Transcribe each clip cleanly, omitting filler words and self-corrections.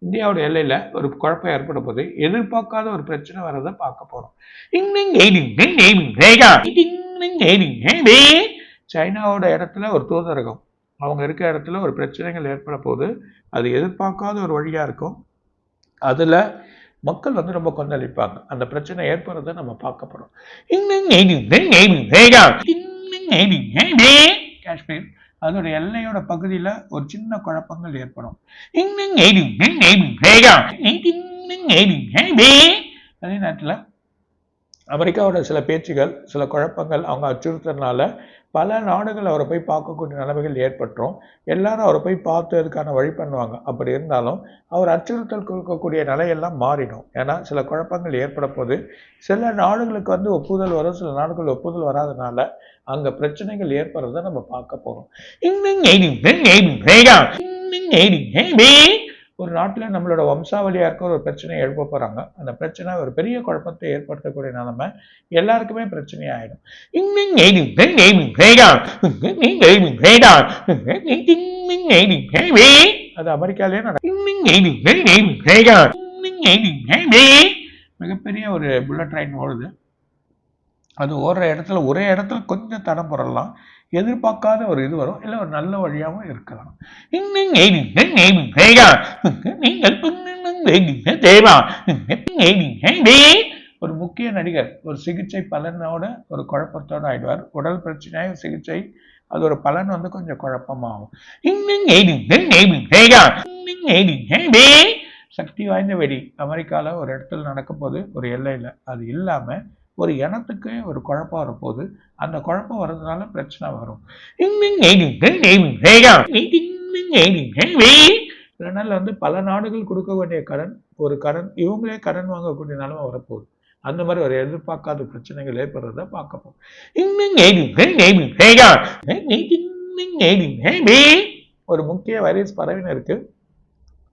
இந்தியாவோட எல்லையில் ஒரு குழப்பம் ஏற்பட போது எதிர்பார்க்காத ஒரு பிரச்சனை வரதை பார்க்க போகிறோம். சைனாவோட இடத்துல ஒரு தூதரகம், அவங்க இருக்கிற இடத்துல ஒரு பிரச்சனைகள் ஏற்பட போது அது எதிர்பார்க்காத ஒரு வழியாக இருக்கும். அதில் மக்கள் ரொம்ப கொந்தளிப்பாங்க. அந்த பிரச்சனை ஏற்படுறதை நம்ம பார்க்க போகிறோம். காஷ்மீர் அதோட எல்லையோட பகுதியில் ஒரு சின்ன குழப்பங்கள் ஏற்படும். அதே நேரத்தில் அமெரிக்காவோட சில பேச்சுகள், சில குழப்பங்கள் அவங்க அச்சுறுத்தனால பல நாடுகள் அவரை போய் பார்க்கக்கூடிய நிலைமைகள் ஏற்பட்டுரும். எல்லாரும் அவரை போய் பார்த்ததுக்கான வழி பண்ணுவாங்க. அப்படி இருந்தாலும் அவர் அச்சுறுத்தல் கொடுக்கக்கூடிய நிலையெல்லாம் மாறிடும். ஏன்னா சில குழப்பங்கள் ஏற்பட போது சில நாடுகளுக்கு ஒப்புதல் வரும், சில நாடுகள் ஒப்புதல் வராதனால அங்க பிரச்சனைகள் ஏற்படுறத நம்ம பார்க்க போறோம். ஒரு நாட்டில் நம்மளோட வம்சாவளியா இருக்க ஒரு பிரச்சனையை எழுப்ப போறாங்க. அந்த பிரச்சனை ஒரு பெரிய குழப்பத்தை ஏற்படுத்தக்கூடிய நிலைமை எல்லாருக்குமே பிரச்சனை ஆயிடும். அது அமெரிக்காலே மிகப்பெரிய ஒரு புல்லட் ட்ரெயின் ஓடுது. அது ஓடுற இடத்துல ஒரே இடத்துல கொஞ்சம் தடம் புரலாம், எதிர்பார்க்காத ஒரு இது வரும், இல்லை ஒரு நல்ல வழியாகவும் இருக்கலாம். ஒரு முக்கிய நடிகர் ஒரு சிகிச்சை பலனோட ஒரு குழப்பத்தோடு ஆயிடுவார். உடல் பிரச்சனையாக சிகிச்சை, அது ஒரு பலன் கொஞ்சம் குழப்பமாகும். சக்தி வாய்ந்த வெடி அமெரிக்காவில் ஒரு இடத்துல நடக்க போது, ஒரு எல்லையில் அது இல்லாமல் ஒரு இனத்துக்கு ஒரு குழப்பம் வரப்போது, அந்த குழப்பம் வர்றதுனால பிரச்சனை வரும். இதனால பல நாடுகள் கொடுக்க வேண்டிய கடன் இவங்களே கடன் வாங்கக்கூடிய நிலைமை வரப்போகுது. அந்த மாதிரி ஒரு எதிர்பார்க்காத பிரச்சனைகள் ஏற்படுறத பார்க்கப்போம். ஒரு முக்கிய வைரஸ் பரவினருக்கு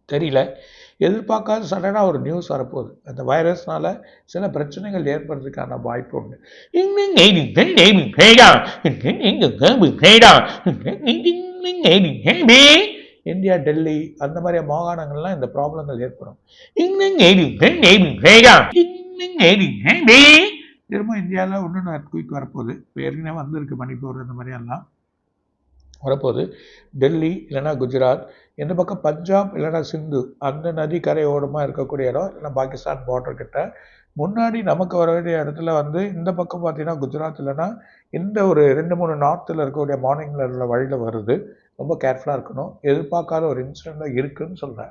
தெரியல, எதிர்பார்க்காத சடனாக ஒரு நியூஸ் வரப்போகுது. அந்த வைரஸ்னால சில பிரச்சனைகள் ஏற்படுறதுக்கான வாய்ப்பு உண்டு. இந்தியா, டெல்லி அந்த மாதிரி மாகாணங்கள்லாம் இந்த ப்ராப்ளங்கள் ஏற்படும். திரும்ப இந்தியாவில் இன்னொன்று எர்த்குயிக் வரப்போகுது. ஏற்கனவே வந்திருக்கு மணிப்பூர், இந்த மாதிரி எல்லாம் வரப்போகுது. டெல்லி இல்லைன்னா குஜராத், இந்த பக்கம் பஞ்சாப் இல்லைன்னா சிந்து அந்த நதி கரையோரமாக இருக்கக்கூடிய இடம், இல்லைன்னா பாகிஸ்தான் பார்டர் கிட்ட முன்னாடி நமக்கு வர வேண்டிய இடத்துல இந்த பக்கம் பார்த்தீங்கன்னா குஜராத் இல்லைன்னா இந்த ஒரு 2-3 நார்த்தில் இருக்கக்கூடிய மார்னிங்கில் உள்ள வழியில் வருது. ரொம்ப கேர்ஃபுல்லாக இருக்கணும். எதிர்பார்க்காத ஒரு இன்சிடென்ட் இருக்குன்னு சொல்கிறேன்.